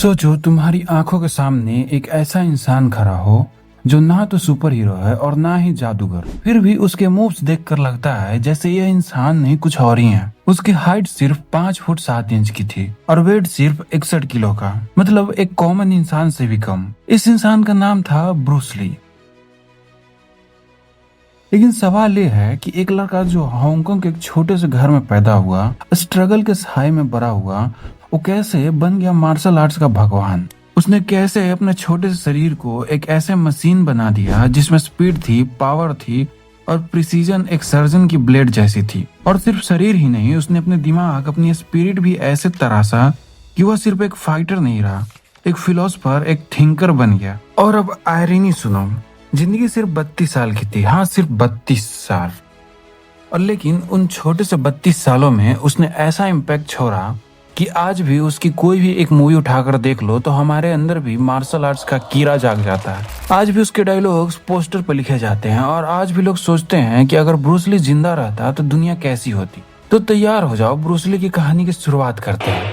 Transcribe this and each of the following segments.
सोचो तुम्हारी आंखों के सामने एक ऐसा इंसान खड़ा हो जो ना तो सुपर हीरो है और ना ही जादूगर, फिर भी उसके मूव्स देखकर लगता है जैसे यह इंसान नहीं कुछ और ही है। उसकी हाइट सिर्फ 5 फुट 7 इंच की थी और वेट सिर्फ 61 किलो का, मतलब एक कॉमन इंसान से भी कम। इस इंसान का नाम था ब्रूस ली। लेकिन सवाल ये है कि एक लड़का जो हांगकांग के एक छोटे से घर में पैदा हुआ, स्ट्रगल के सहाय में बड़ा हुआ, वो कैसे बन गया मार्शल आर्ट्स का भगवान। उसने कैसे अपने छोटे से शरीर को एक ऐसे मशीन बना दिया जिसमें स्पीड थी, पावर थी और प्रिसीजन एक सर्जन की ब्लेड जैसी थी। और सिर्फ शरीर ही नहीं, उसने अपने दिमाग, अपनी स्पिरिट भी ऐसे तराशा कि वह सिर्फ एक फाइटर नहीं रहा, एक फिलोसफर, एक थिंकर बन गया। और अब आयरनी सुनो, जिंदगी सिर्फ 32 साल की थी। हाँ, सिर्फ 32 साल। और लेकिन उन छोटे से 32 सालों में उसने ऐसा इम्पैक्ट छोड़ा कि आज भी उसकी कोई भी एक मूवी उठाकर देख लो तो हमारे अंदर भी मार्शल आर्ट्स का कीड़ा जाग जाता है। आज भी उसके डायलॉग्स पोस्टर पर लिखे जाते हैं और आज भी लोग सोचते हैं कि अगर ब्रूस ली जिंदा रहता तो दुनिया कैसी होती। तो तैयार हो जाओ, ब्रूस ली की कहानी की शुरुआत करते हैं।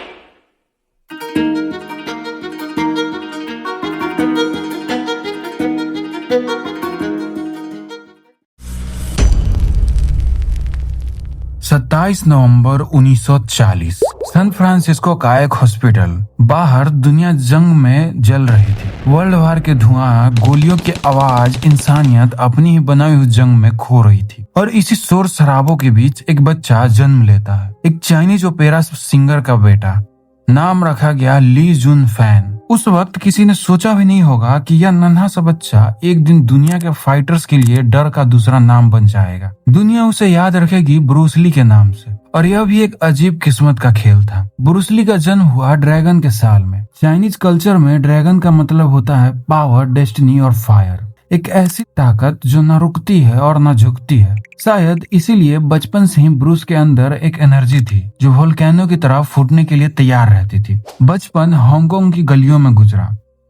सत्ताईस नवंबर 1940 सैन फ्रांसिस्को का एक हॉस्पिटल। बाहर दुनिया जंग में जल रही थी। वर्ल्ड वार के धुआं, गोलियों की आवाज, इंसानियत अपनी ही बनाई हुई जंग में खो रही थी। और इसी शोर शराबों के बीच एक बच्चा जन्म लेता है, एक चाइनीज ओपेरा सिंगर का बेटा। नाम रखा गया ली जुन फैन। उस वक्त किसी ने सोचा भी नहीं होगा कि यह नन्हा सा बच्चा एक दिन दुनिया के फाइटर्स के लिए डर का दूसरा नाम बन जाएगा। दुनिया उसे याद रखेगी ब्रूस ली के नाम से। और यह भी एक अजीब किस्मत का खेल था। ब्रूस ली का जन्म हुआ ड्रैगन के साल में। चाइनीज कल्चर में ड्रैगन का मतलब होता है पावर, डेस्टिनी और फायर। एक ऐसी ताकत जो न रुकती है और न झुकती है। शायद इसीलिए बचपन से ही ब्रूस के अंदर एक एनर्जी थी जो वोल्केनो की तरह फूटने के लिए तैयार रहती थी। बचपन हांगकांग की गलियों में गुजरा।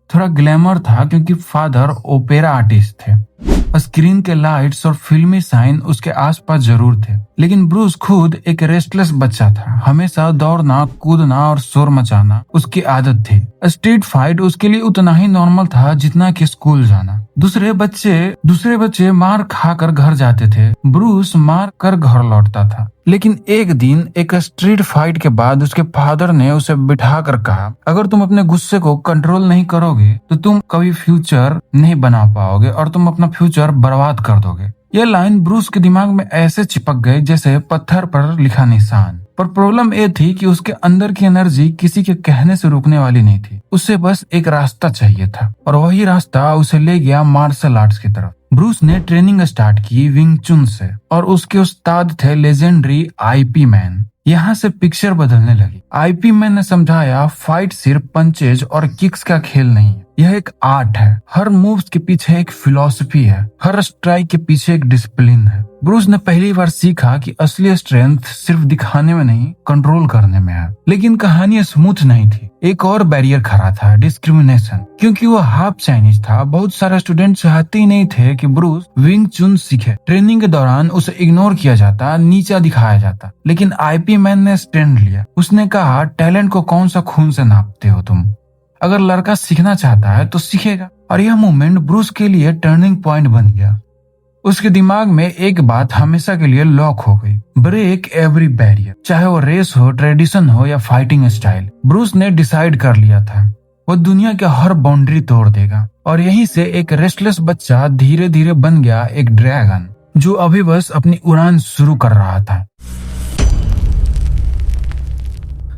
थोड़ा ग्लैमर था क्योंकि फादर ओपेरा आर्टिस्ट थे। स्क्रीन के लाइट्स और फिल्मी साइन उसके आसपास जरूर थे, लेकिन ब्रूस खुद एक रेस्टलेस बच्चा था। हमेशा दौड़ना, कूदना और शोर मचाना उसकी आदत थी। स्ट्रीट फाइट उसके लिए उतना ही नॉर्मल था जितना कि स्कूल जाना। दूसरे बच्चे मार खाकर घर जाते थे, ब्रूस मार कर घर लौटता था। लेकिन एक दिन एक स्ट्रीट फाइट के बाद उसके फादर ने उसे बिठा कर कहा, अगर तुम अपने गुस्से को कंट्रोल नहीं करोगे तो तुम कभी फ्यूचर नहीं बना पाओगे और तुम अपना फ्यूचर बर्बाद कर दोगे। ये लाइन ब्रूस के दिमाग में ऐसे चिपक गई जैसे पत्थर पर लिखा निशान। पर प्रॉब्लम ये थी कि उसके अंदर की एनर्जी किसी के कहने से रुकने वाली नहीं थी। उसे बस एक रास्ता चाहिए था और वही रास्ता उसे ले गया मार्शल आर्ट्स की तरफ। ब्रूस ने ट्रेनिंग स्टार्ट की विंग चुन से और उसके उस्ताद थे लेजेंडरी आईपी मैन। यहाँ से पिक्चर बदलने लगी। आईपी मैन ने समझाया, फाइट सिर्फ पंचेज और किक्स का खेल नहीं है, यह एक आर्ट है। हर मूव्स के पीछे एक फिलॉसफी है, हर स्ट्राइक के पीछे एक डिसिप्लिन है। ब्रूस ने पहली बार सीखा कि असली स्ट्रेंथ सिर्फ दिखाने में नहीं, कंट्रोल करने में है। लेकिन कहानी स्मूथ नहीं थी। एक और बैरियर खड़ा था, डिस्क्रिमिनेशन। क्योंकि वो हाफ चाइनीज था, बहुत सारे स्टूडेंट चाहते ही नहीं थे कि ब्रूस विंग चुन सीखे। ट्रेनिंग के दौरान उसे इग्नोर किया जाता, नीचा दिखाया जाता। लेकिन आईपी मैन ने स्टैंड लिया। उसने कहा, टैलेंट को कौन सा खून से नापते हो तुम? अगर लड़का सीखना चाहता है तो सीखेगा। और यह मोमेंट ब्रूस के लिए टर्निंग पॉइंट बन गया। उसके दिमाग में एक बात हमेशा के लिए लॉक हो गई, ब्रेक एवरी बैरियर। चाहे वो रेस हो, ट्रेडिशन हो या फाइटिंग स्टाइल, ब्रूस ने डिसाइड कर लिया था वो दुनिया के हर बाउंड्री तोड़ देगा। और यहीं से एक रेस्टलेस बच्चा धीरे धीरे बन गया एक ड्रैगन जो अभी बस अपनी उड़ान शुरू कर रहा था।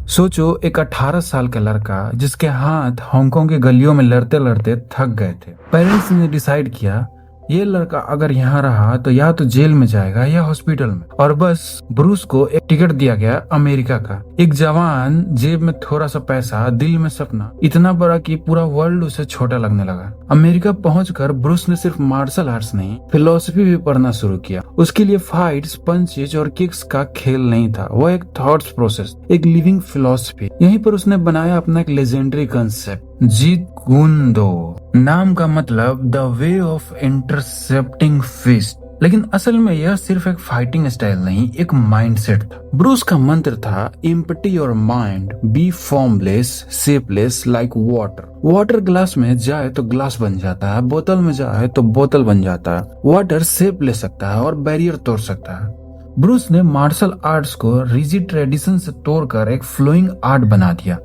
सोचो, एक 18 साल का लड़का जिसके हाथ हांगकांग के गलियों में लड़ते लड़ते थक गए थे। पेरेंट्स ने डिसाइड किया ये लड़का अगर यहाँ रहा तो या तो जेल में जाएगा या हॉस्पिटल में। और बस ब्रूस को एक टिकट दिया गया अमेरिका का। एक जवान, जेब में थोड़ा सा पैसा, दिल में सपना इतना बड़ा कि पूरा वर्ल्ड उसे छोटा लगने लगा। अमेरिका पहुंचकर ब्रूस ने सिर्फ मार्शल आर्ट्स नहीं, फिलोसफी भी पढ़ना शुरू किया। उसके लिए फाइट्स, पंचेज और किक्स का खेल नहीं था, वो एक थॉट्स प्रोसेस, एक लिविंग फिलोसफी। यहीं पर उसने बनाया अपना एक लेजेंडरी कंसेप्ट, जीत गुन दो। नाम का मतलब the way of intercepting fist. लेकिन असल में यह सिर्फ एक फाइटिंग स्टाइल नहीं, एक माइंडसेट था। ब्रूस का मंत्र था empty your mind, be formless, shapeless like water. Water glass में जाए तो ग्लास बन जाता है, बोतल में जाए तो बोतल बन जाता है। वाटर शेप ले सकता है और बैरियर तोड़ सकता है। ब्रूस ने मार्शल आर्ट्स को रिजिड ट्रेडिशन से तोड़कर एक फ्लोइंग आर्ट बना दिया।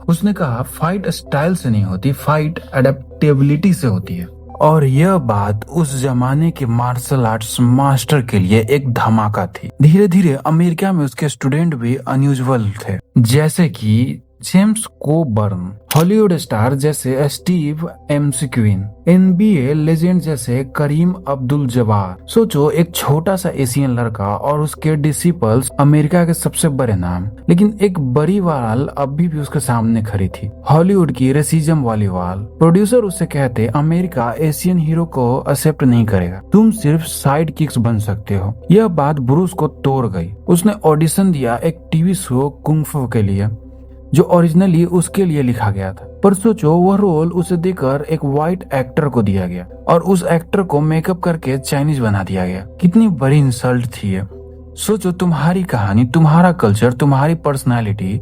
उसने कहा फाइट स्टाइल से नहीं होती, फाइट अडेप्टेबिलिटी से होती है। और यह बात उस जमाने के मार्शल आर्ट्स मास्टर के लिए एक धमाका थी। धीरे धीरे अमेरिका में उसके स्टूडेंट भी अनयूजुअल थे, जैसे कि जेम्स कोबर्न, हॉलीवुड स्टार जैसे स्टीव एमस्क्विन, NBA लेजेंड जैसे करीम अब्दुल जब्बार। सोचो, एक छोटा सा एशियन लड़का और उसके डिसिपल्स, अमेरिका के सबसे बड़े नाम। लेकिन एक बड़ी वाल अभी भी उसके सामने खड़ी थी, हॉलीवुड की रेसिज्म वाली वाल। प्रोड्यूसर उसे कहते, अमेरिका एशियन हीरो को एक्सेप्ट नहीं करेगा, तुम सिर्फ साइड किक्स बन सकते हो। यह बात ब्रूस को तोड़ गई। उसने ऑडिशन दिया एक टीवी शो कुंग फू के लिए, जो ओरिजिनली उसके लिए लिखा गया था। पर सोचो, वह रोल उसे देकर एक व्हाइट एक्टर को दिया गया और उस एक्टर को मेकअप करके चाइनीज बना दिया गया। कितनी बड़ी इंसल्ट थी ये। सोचो, तुम्हारी कहानी, तुम्हारा कल्चर, तुम्हारी पर्सनालिटी,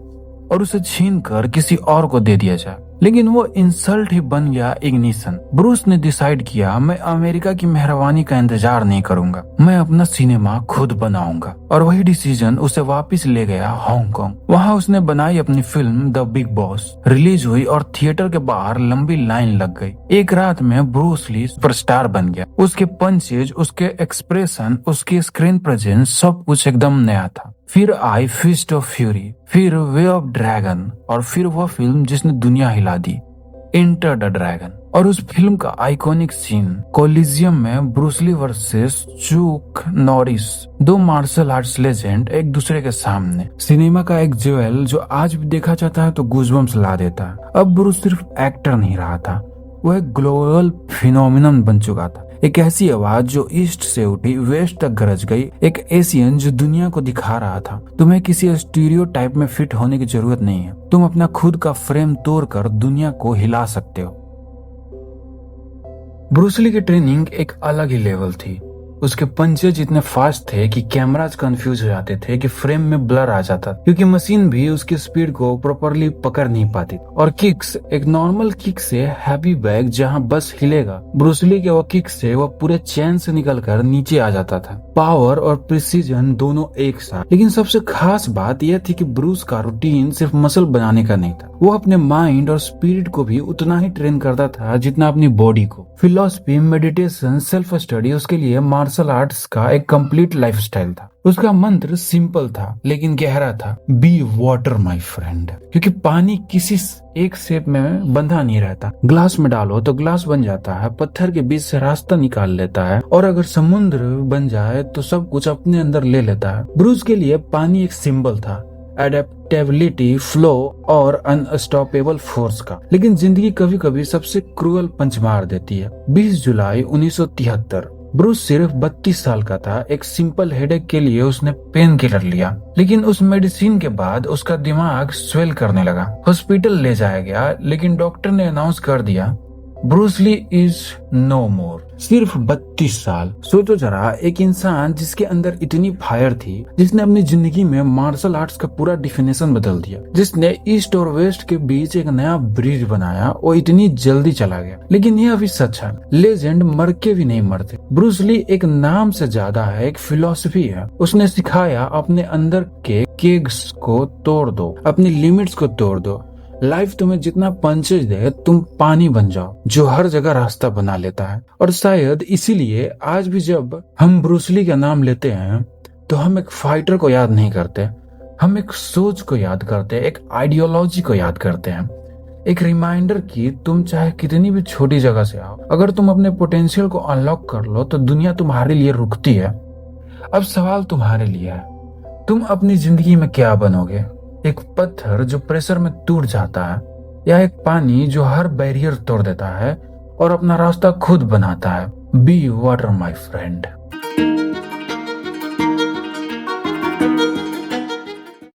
और उसे छीन कर किसी और को दे दिया जाए। लेकिन वो इंसल्ट ही बन गया इग्निशन। ब्रूस ने डिसाइड किया, मैं अमेरिका की मेहरबानी का इंतजार नहीं करूंगा, मैं अपना सिनेमा खुद बनाऊंगा। और वही डिसीजन उसे वापस ले गया हांगकांग। वहां उसने बनाई अपनी film the big boss. Release हुई और थिएटर के बाहर लंबी लाइन लग गई। एक रात में ब्रूस ली सुपरस्टार बन गया। उसके पंचेज, उसके एक्सप्रेशन, उसकी स्क्रीन प्रेजेंस, सब कुछ एकदम नया था। फिर आई फिस्ट ऑफ फ्यूरी, फिर वे ऑफ ड्रैगन, और फिर वह फिल्म जिसने दुनिया हिला दी, इंटर द ड्रैगन। और उस फिल्म का आइकॉनिक सीन कोलिजियम में ब्रूस ली वर्सेस चुक नॉरिस, दो मार्शल आर्ट्स लेजेंड एक दूसरे के सामने। सिनेमा का एक ज्वेल जो आज भी देखा जाता है तो गूज़बम्प्स ला देता है। अब ब्रूस सिर्फ एक्टर नहीं रहा था, वो एक ग्लोबल फिनोमिनन बन चुका था। एक ऐसी आवाज जो ईस्ट से उठी वेस्ट तक गरज गई। एक एशियन जो दुनिया को दिखा रहा था, तुम्हें किसी स्टीरियोटाइप में फिट होने की जरूरत नहीं है, तुम अपना खुद का फ्रेम तोड़कर दुनिया को हिला सकते हो। ब्रूस ली की ट्रेनिंग एक अलग ही लेवल थी। उसके पंचेज इतने फास्ट थे कि कैमराज कंफ्यूज हो जाते थे कि फ्रेम में ब्लर आ जाता, क्योंकि मशीन भी उसकी स्पीड को प्रॉपरली पकड़ नहीं पाती। और किक्स, एक नॉर्मल किक से हैवी बैग जहां बस हिलेगा, ब्रूस ली के वो किक से वो पूरे चैन से निकलकर नीचे आ जाता था। पावर और प्रिसीजन दोनों एक साथ। लेकिन सबसे खास बात यह थी कि ब्रूस का रूटीन सिर्फ मसल बनाने का नहीं था, वो अपने माइंड और स्पिरिट को भी उतना ही ट्रेन करता था जितना अपनी बॉडी को। फिलॉसफी, मेडिटेशन, सेल्फ स्टडी उसके लिए मार्शल आर्ट्स का एक कंप्लीट लाइफस्टाइल था। उसका मंत्र सिंपल था लेकिन गहरा था, बी वाटर माय फ्रेंड। क्योंकि पानी किसी एक शेप में बंधा नहीं रहता। ग्लास में डालो तो ग्लास बन जाता है, पत्थर के बीच से रास्ता निकाल लेता है, और अगर समुद्र बन जाए तो सब कुछ अपने अंदर ले लेता है। ब्रूस के लिए पानी एक सिंबल था, एडेप्टेबिलिटी, फ्लो और अनस्टॉपेबल फोर्स का। लेकिन जिंदगी कभी कभी सबसे क्रूअल पंच मार देती है। 20 जुलाई 1973 ब्रूस सिर्फ 32 साल का था। एक सिंपल हेडेक के लिए उसने पेन किलर लिया, लेकिन उस मेडिसिन के बाद उसका दिमाग स्वेल करने लगा। हॉस्पिटल ले जाया गया, लेकिन डॉक्टर ने अनाउंस कर दिया, ब्रूस ली इज नो मोर। सिर्फ 32 साल। सोचो जरा, एक इंसान जिसके अंदर इतनी फायर थी, जिसने अपनी जिंदगी में मार्शल आर्ट्स का पूरा डिफिनेशन बदल दिया, जिसने ईस्ट और वेस्ट के बीच एक नया ब्रिज बनाया, वो इतनी जल्दी चला गया। लेकिन यह भी सच है, लेजेंड मर के भी नहीं मरते। ब्रूस ली एक नाम से ज्यादा है, एक फिलॉसफी है। उसने सिखाया, अपने अंदर के केग्स को तोड़ दो, अपनी लिमिट्स को तोड़ दो। लाइफ तुम्हें जितना पंचेज दे, तुम पानी बन जाओ जो हर जगह रास्ता बना लेता है। और शायद इसीलिए आज भी जब हम ब्रूस ली का नाम लेते हैं तो हम एक फाइटर को याद नहीं करते, हम एक सोच को याद करते हैं, एक आइडियोलॉजी को याद करते हैं, एक रिमाइंडर की तुम चाहे कितनी भी छोटी जगह से आओ, अगर तुम अपने पोटेंशियल को अनलॉक कर लो तो दुनिया तुम्हारे लिए रुकती है। अब सवाल तुम्हारे लिए है, तुम अपनी जिंदगी में क्या बनोगे? एक पत्थर जो प्रेशर में टूट जाता है, या एक पानी जो हर बैरियर तोड़ देता है और अपना रास्ता खुद बनाता है? Be water my friend.